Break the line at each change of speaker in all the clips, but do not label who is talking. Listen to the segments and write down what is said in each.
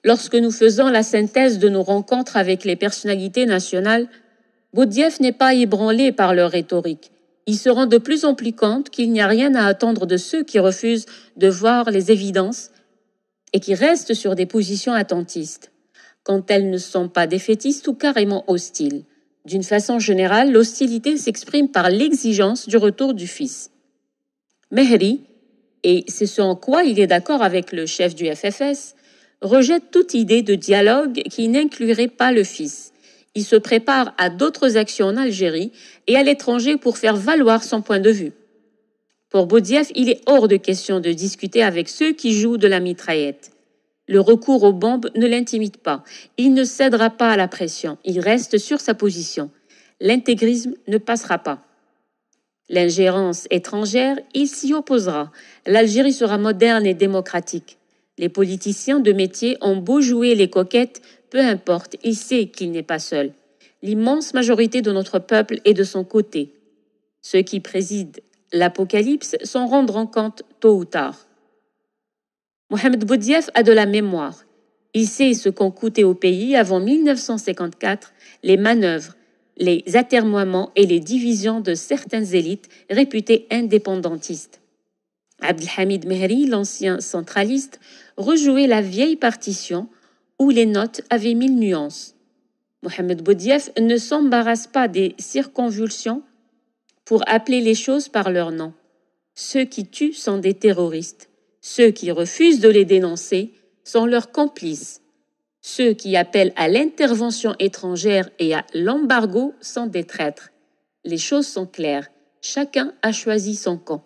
Lorsque nous faisons la synthèse de nos rencontres avec les personnalités nationales, Boudiaf n'est pas ébranlé par leur rhétorique. Il se rend de plus en plus compte qu'il n'y a rien à attendre de ceux qui refusent de voir les évidences et qui restent sur des positions attentistes, quand elles ne sont pas défaitistes ou carrément hostiles. D'une façon générale, l'hostilité s'exprime par l'exigence du retour du fils. Mehri, et c'est ce en quoi il est d'accord avec le chef du FFS, rejette toute idée de dialogue qui n'inclurait pas le fils. Il se prépare à d'autres actions en Algérie et à l'étranger pour faire valoir son point de vue. Pour Boudiaf, il est hors de question de discuter avec ceux qui jouent de la mitraillette. Le recours aux bombes ne l'intimide pas. Il ne cédera pas à la pression. Il reste sur sa position. L'intégrisme ne passera pas. L'ingérence étrangère, il s'y opposera. L'Algérie sera moderne et démocratique. Les politiciens de métier ont beau jouer les coquettes, peu importe, il sait qu'il n'est pas seul. L'immense majorité de notre peuple est de son côté. Ceux qui président l'apocalypse s'en rendront compte tôt ou tard. Mohamed Boudiaf a de la mémoire. Il sait ce qu'ont coûté au pays avant 1954 les manœuvres, les atermoiements et les divisions de certaines élites réputées indépendantistes. Abdelhamid Mehri, l'ancien centraliste, rejouait la vieille partition où les notes avaient 1000 nuances. Mohamed Boudiaf ne s'embarrasse pas des circonvulsions pour appeler les choses par leur nom. Ceux qui tuent sont des terroristes. Ceux qui refusent de les dénoncer sont leurs complices. Ceux qui appellent à l'intervention étrangère et à l'embargo sont des traîtres. Les choses sont claires. Chacun a choisi son camp.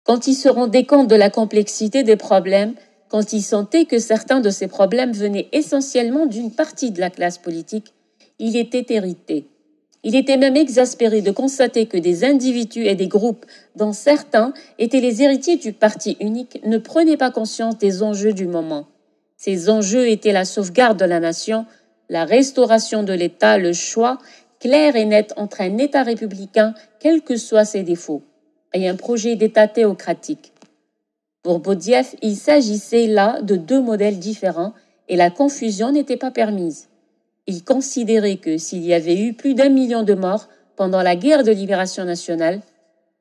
Quand il se rendait compte de la complexité des problèmes, quand il sentait que certains de ces problèmes venaient essentiellement d'une partie de la classe politique, il était irrité. Il était même exaspéré de constater que des individus et des groupes, dont certains étaient les héritiers du parti unique, ne prenaient pas conscience des enjeux du moment. Ces enjeux étaient la sauvegarde de la nation, la restauration de l'État, le choix clair et net entre un État républicain, quels que soient ses défauts, et un projet d'État théocratique. Pour Boudiaf, il s'agissait là de deux modèles différents et la confusion n'était pas permise. Il considérait que s'il y avait eu plus d'1 million de morts pendant la guerre de libération nationale,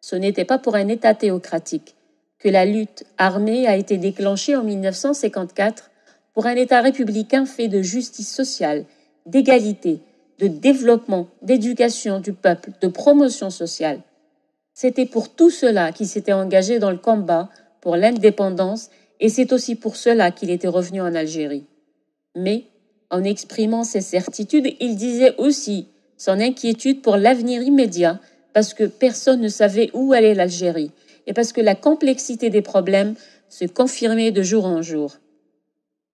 ce n'était pas pour un État théocratique, que la lutte armée a été déclenchée en 1954 pour un État républicain fait de justice sociale, d'égalité, de développement, d'éducation du peuple, de promotion sociale. C'était pour tout cela qu'il s'était engagé dans le combat pour l'indépendance et c'est aussi pour cela qu'il était revenu en Algérie. Mais, en exprimant ses certitudes, il disait aussi son inquiétude pour l'avenir immédiat parce que personne ne savait où allait l'Algérie et parce que la complexité des problèmes se confirmait de jour en jour.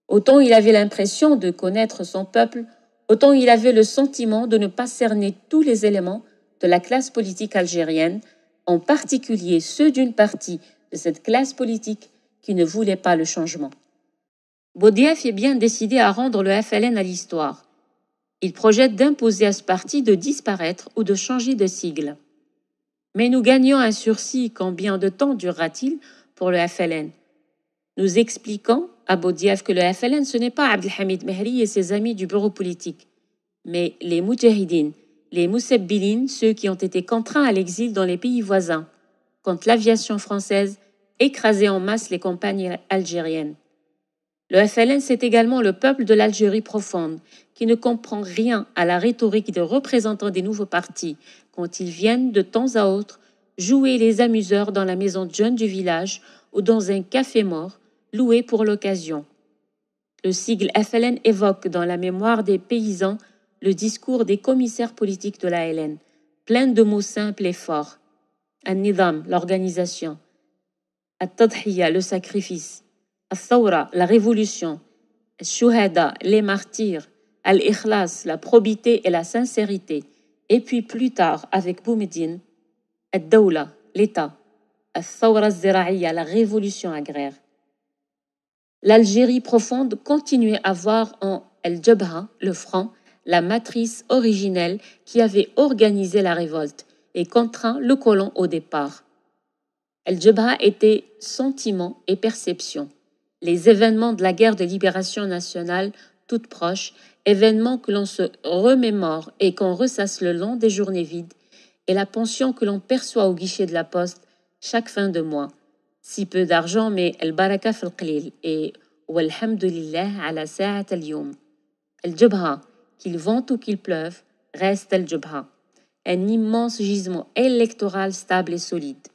Autant il avait l'impression de connaître son peuple, autant il avait le sentiment de ne pas cerner tous les éléments de la classe politique algérienne, en particulier ceux d'une partie de cette classe politique qui ne voulait pas le changement. Boudiaf est bien décidé à rendre le FLN à l'histoire. Il projette d'imposer à ce parti de disparaître ou de changer de sigle. Mais nous gagnons un sursis, combien de temps durera-t-il pour le FLN? Nous expliquons à Boudiaf que le FLN ce n'est pas Abdelhamid Mehri et ses amis du bureau politique, mais les Moudjahidines, les Moussebbilines, ceux qui ont été contraints à l'exil dans les pays voisins, quand l'aviation française écrasait en masse les compagnies algériennes. Le FLN, c'est également le peuple de l'Algérie profonde, qui ne comprend rien à la rhétorique des représentants des nouveaux partis, quand ils viennent de temps à autre jouer les amuseurs dans la maison de jeunes du village ou dans un café mort, loué pour l'occasion. Le sigle FLN évoque dans la mémoire des paysans le discours des commissaires politiques de la LN, plein de mots simples et forts. Al-Nidam, l'organisation. Al-Tadhiya, le sacrifice. Al-Thawra, la révolution. Al-Shuhada, les martyrs. Al-Ikhlas, la probité et la sincérité. Et puis plus tard, avec Boumediene, Al-Dawla, l'État. Al-Thawra al-Zira'iya, la révolution agraire. L'Algérie profonde continuait à voir en El-Jabha, le front, la matrice originelle qui avait organisé la révolte et contraint le colon au départ. El-Jabha était sentiment et perception. Les événements de la guerre de libération nationale, toute proche, événements que l'on se remémore et qu'on ressasse le long des journées vides, et la pension que l'on perçoit au guichet de la poste chaque fin de mois. Si peu d'argent, mais el baraka fil qlil et walhamdulillah ala sa'at al-yawm. El jubha, qu'il vente ou qu'il pleuve, reste el jubha. Un immense gisement électoral stable et solide.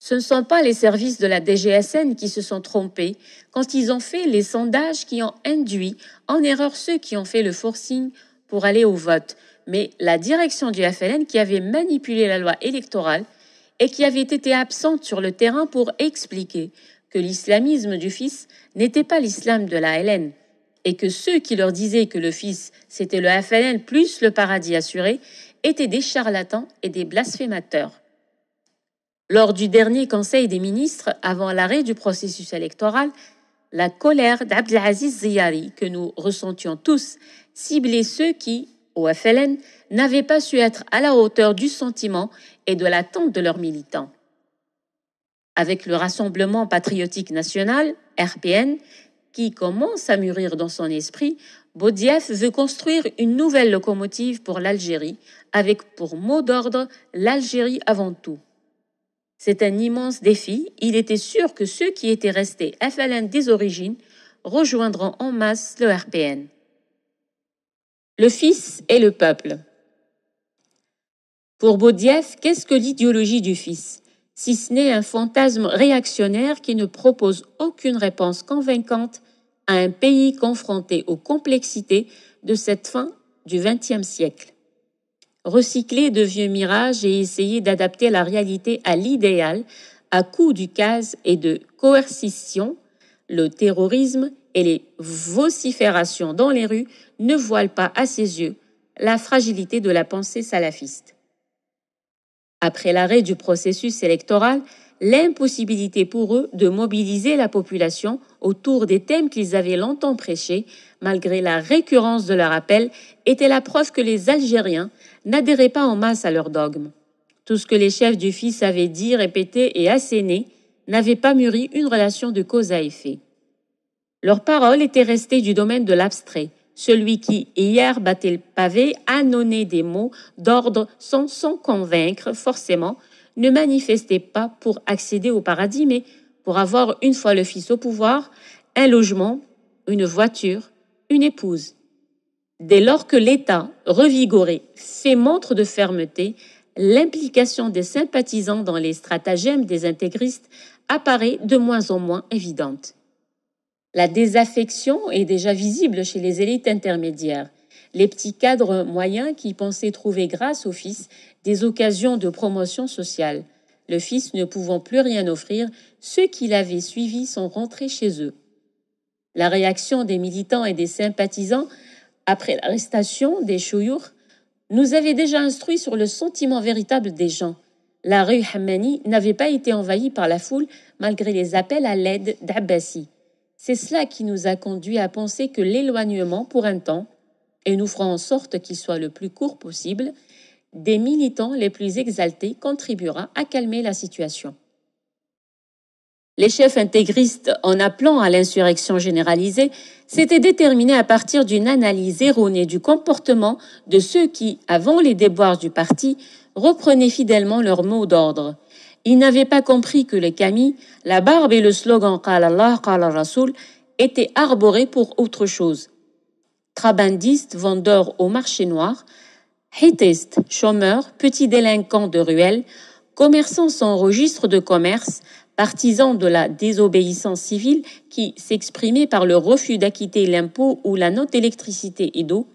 Ce ne sont pas les services de la DGSN qui se sont trompés quand ils ont fait les sondages qui ont induit en erreur ceux qui ont fait le forcing pour aller au vote, mais la direction du FLN qui avait manipulé la loi électorale et qui avait été absente sur le terrain pour expliquer que l'islamisme du fils n'était pas l'islam de la LN et que ceux qui leur disaient que le fils c'était le FLN plus le paradis assuré étaient des charlatans et des blasphémateurs. Lors du dernier Conseil des ministres, avant l'arrêt du processus électoral, la colère d'Abdelaziz Ziyari, que nous ressentions tous, ciblait ceux qui, au FLN, n'avaient pas su être à la hauteur du sentiment et de l'attente de leurs militants. Avec le Rassemblement patriotique national, RPN, qui commence à mûrir dans son esprit, Boudiaf veut construire une nouvelle locomotive pour l'Algérie, avec pour mot d'ordre l'Algérie avant tout. C'est un immense défi. Il était sûr que ceux qui étaient restés FLN des origines rejoindront en masse le RPN. Le fils et le peuple. Pour Boudiaf, qu'est-ce que l'idéologie du fils, si ce n'est un fantasme réactionnaire qui ne propose aucune réponse convaincante à un pays confronté aux complexités de cette fin du XXe siècle? Recycler de vieux mirages et essayer d'adapter la réalité à l'idéal à coups du casse et de coercition, le terrorisme et les vociférations dans les rues ne voilent pas à ses yeux la fragilité de la pensée salafiste. Après l'arrêt du processus électoral, l'impossibilité pour eux de mobiliser la population autour des thèmes qu'ils avaient longtemps prêchés, malgré la récurrence de leur appel, était la preuve que les Algériens n'adhéraient pas en masse à leur dogme. Tout ce que les chefs du fils avaient dit, répété et asséné n'avait pas mûri une relation de cause à effet. Leurs paroles étaient restées du domaine de l'abstrait. Celui qui, hier, battait le pavé, annonnait des mots d'ordre sans convaincre forcément, ne manifestait pas pour accéder au paradis, mais pour avoir, une fois le fils au pouvoir, un logement, une voiture, une épouse. Dès lors que l'État, revigoré, fait montre de fermeté, l'implication des sympathisants dans les stratagèmes des intégristes apparaît de moins en moins évidente. La désaffection est déjà visible chez les élites intermédiaires. Les petits cadres moyens qui pensaient trouver grâce au fils des occasions de promotion sociale. Le fils ne pouvant plus rien offrir, ceux qui l'avaient suivi sont rentrés chez eux. La réaction des militants et des sympathisants après l'arrestation des chouyours nous avait déjà instruits sur le sentiment véritable des gens. La rue Hammani n'avait pas été envahie par la foule malgré les appels à l'aide d'Abbasi. C'est cela qui nous a conduit à penser que l'éloignement pour un temps, et nous ferons en sorte qu'il soit le plus court possible, des militants les plus exaltés contribuera à calmer la situation. Les chefs intégristes, en appelant à l'insurrection généralisée, s'étaient déterminés à partir d'une analyse erronée du comportement de ceux qui, avant les déboires du parti, reprenaient fidèlement leurs mots d'ordre. Ils n'avaient pas compris que les camis, la barbe et le slogan « Qala Allah, Qala Rasoul » étaient arborés pour autre chose. Trabandistes, vendeurs au marché noir, hittistes, chômeurs, petits délinquants de ruelles, commerçants sans registre de commerce, partisans de la désobéissance civile qui s'exprimait par le refus d'acquitter l'impôt ou la note d'électricité et d'eau,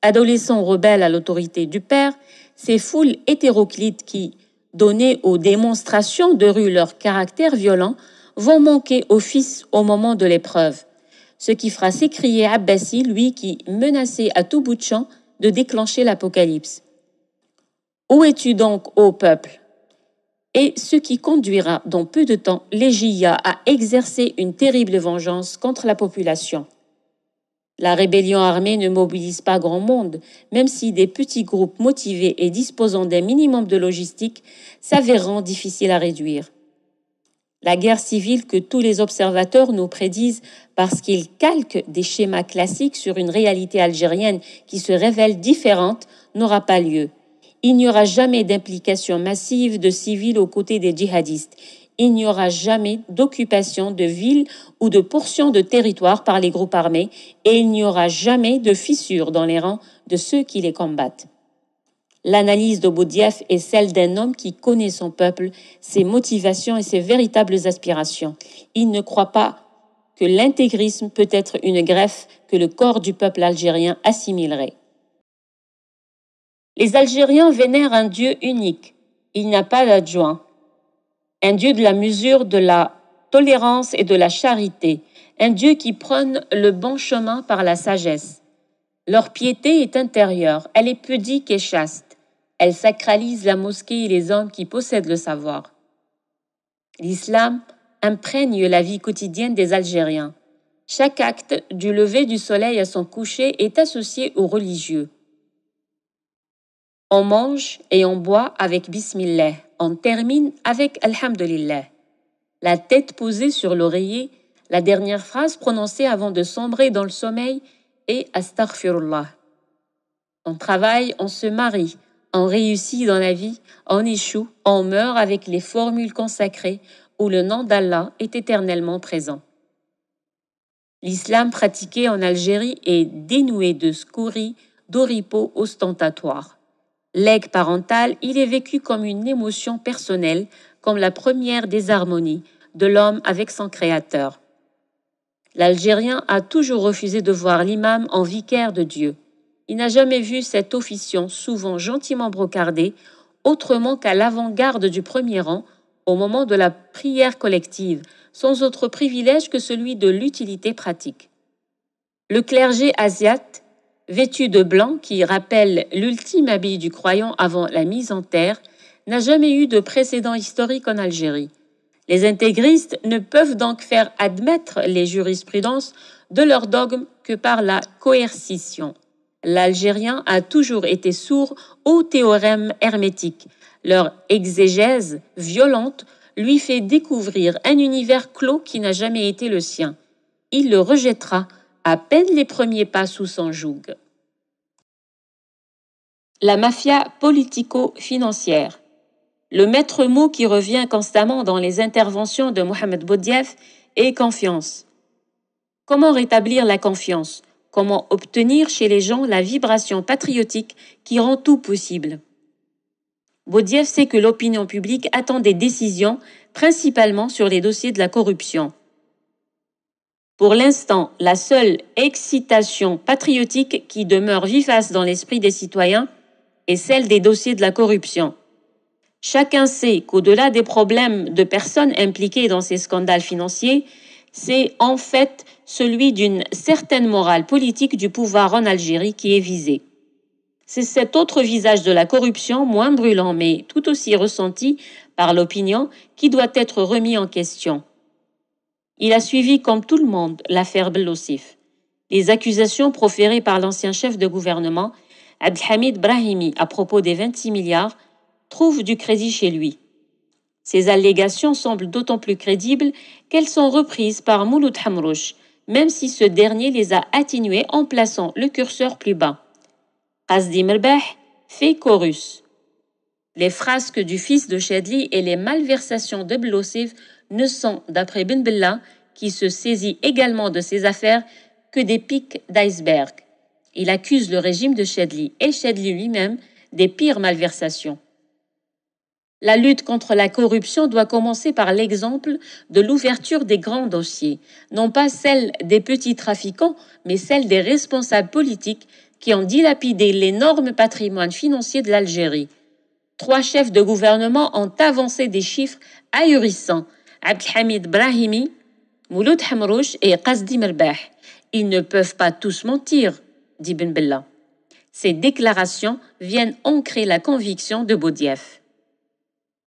adolescents rebelles à l'autorité du père, ces foules hétéroclites qui donnaient aux démonstrations de rue leur caractère violent, vont manquer au fils au moment de l'épreuve. Ce qui fera s'écrier Abbasi, lui qui menaçait à tout bout de champ de déclencher l'apocalypse. Où es-tu donc, ô peuple? Et ce qui conduira dans peu de temps les JIA à exercer une terrible vengeance contre la population. La rébellion armée ne mobilise pas grand monde, même si des petits groupes motivés et disposant d'un minimum de logistique s'avéreront difficiles à réduire. La guerre civile que tous les observateurs nous prédisent parce qu'ils calquent des schémas classiques sur une réalité algérienne qui se révèle différente n'aura pas lieu. Il n'y aura jamais d'implication massive de civils aux côtés des djihadistes. Il n'y aura jamais d'occupation de villes ou de portions de territoire par les groupes armés et il n'y aura jamais de fissures dans les rangs de ceux qui les combattent. L'analyse de Boudiaf est celle d'un homme qui connaît son peuple, ses motivations et ses véritables aspirations. Il ne croit pas que l'intégrisme peut être une greffe que le corps du peuple algérien assimilerait. Les Algériens vénèrent un Dieu unique. Il n'a pas d'adjoint. Un Dieu de la mesure, de la tolérance et de la charité. Un Dieu qui prône le bon chemin par la sagesse. Leur piété est intérieure, elle est pudique et chaste. Elle sacralise la mosquée et les hommes qui possèdent le savoir. L'islam imprègne la vie quotidienne des Algériens. Chaque acte, du lever du soleil à son coucher, est associé aux religieux. On mange et on boit avec Bismillah. On termine avec Alhamdulillah. La tête posée sur l'oreiller, la dernière phrase prononcée avant de sombrer dans le sommeil est Astaghfirullah. On travaille, on se marie, on réussit dans la vie, on échoue, on meurt avec les formules consacrées où le nom d'Allah est éternellement présent. L'islam pratiqué en Algérie est dénué de scories, d'oripeaux ostentatoires. Legs parental, il est vécu comme une émotion personnelle, comme la première des harmonies de l'homme avec son créateur. L'Algérien a toujours refusé de voir l'imam en vicaire de Dieu. Il n'a jamais vu cet officiant, souvent gentiment brocardé, autrement qu'à l'avant-garde du premier rang, au moment de la prière collective, sans autre privilège que celui de l'utilité pratique. Le clergé asiate, vêtu de blanc qui rappelle l'ultime habit du croyant avant la mise en terre, n'a jamais eu de précédent historique en Algérie. Les intégristes ne peuvent donc faire admettre les jurisprudences de leur dogme que par la coercition. L'Algérien a toujours été sourd aux théorèmes hermétiques. Leur exégèse violente lui fait découvrir un univers clos qui n'a jamais été le sien. Il le rejettera à peine les premiers pas sous son joug. La mafia politico-financière. Le maître mot qui revient constamment dans les interventions de Mohamed Boudiaf est confiance. Comment rétablir la confiance? Comment obtenir chez les gens la vibration patriotique qui rend tout possible? Boudiaf sait que l'opinion publique attend des décisions, principalement sur les dossiers de la corruption. Pour l'instant, la seule excitation patriotique qui demeure vivace dans l'esprit des citoyens est celle des dossiers de la corruption. Chacun sait qu'au-delà des problèmes de personnes impliquées dans ces scandales financiers, c'est en fait celui d'une certaine morale politique du pouvoir en Algérie qui est visé. C'est cet autre visage de la corruption, moins brûlant mais tout aussi ressenti par l'opinion, qui doit être remis en question. Il a suivi comme tout le monde l'affaire Bellossif. Les accusations proférées par l'ancien chef de gouvernement, Abdelhamid Brahimi, à propos des 26 milliards, trouvent du crédit chez lui. Ces allégations semblent d'autant plus crédibles qu'elles sont reprises par Mouloud Hamrouch, même si ce dernier les a atténuées en plaçant le curseur plus bas. Qasdi Merbah fait chorus. Les frasques du fils de Chadli et les malversations de Bellossif ne sont, d'après Ben Bella, qui se saisit également de ces affaires, que des pics d'iceberg. Il accuse le régime de Chadli et Chadli lui-même des pires malversations. La lutte contre la corruption doit commencer par l'exemple de l'ouverture des grands dossiers, non pas celle des petits trafiquants, mais celle des responsables politiques qui ont dilapidé l'énorme patrimoine financier de l'Algérie. 3 chefs de gouvernement ont avancé des chiffres ahurissants. Abdelhamid Brahimi, Mouloud Hamrouch et Qasdi Merbah. Ils ne peuvent pas tous mentir, dit Ben Bella. Ces déclarations viennent ancrer la conviction de Boudiaf.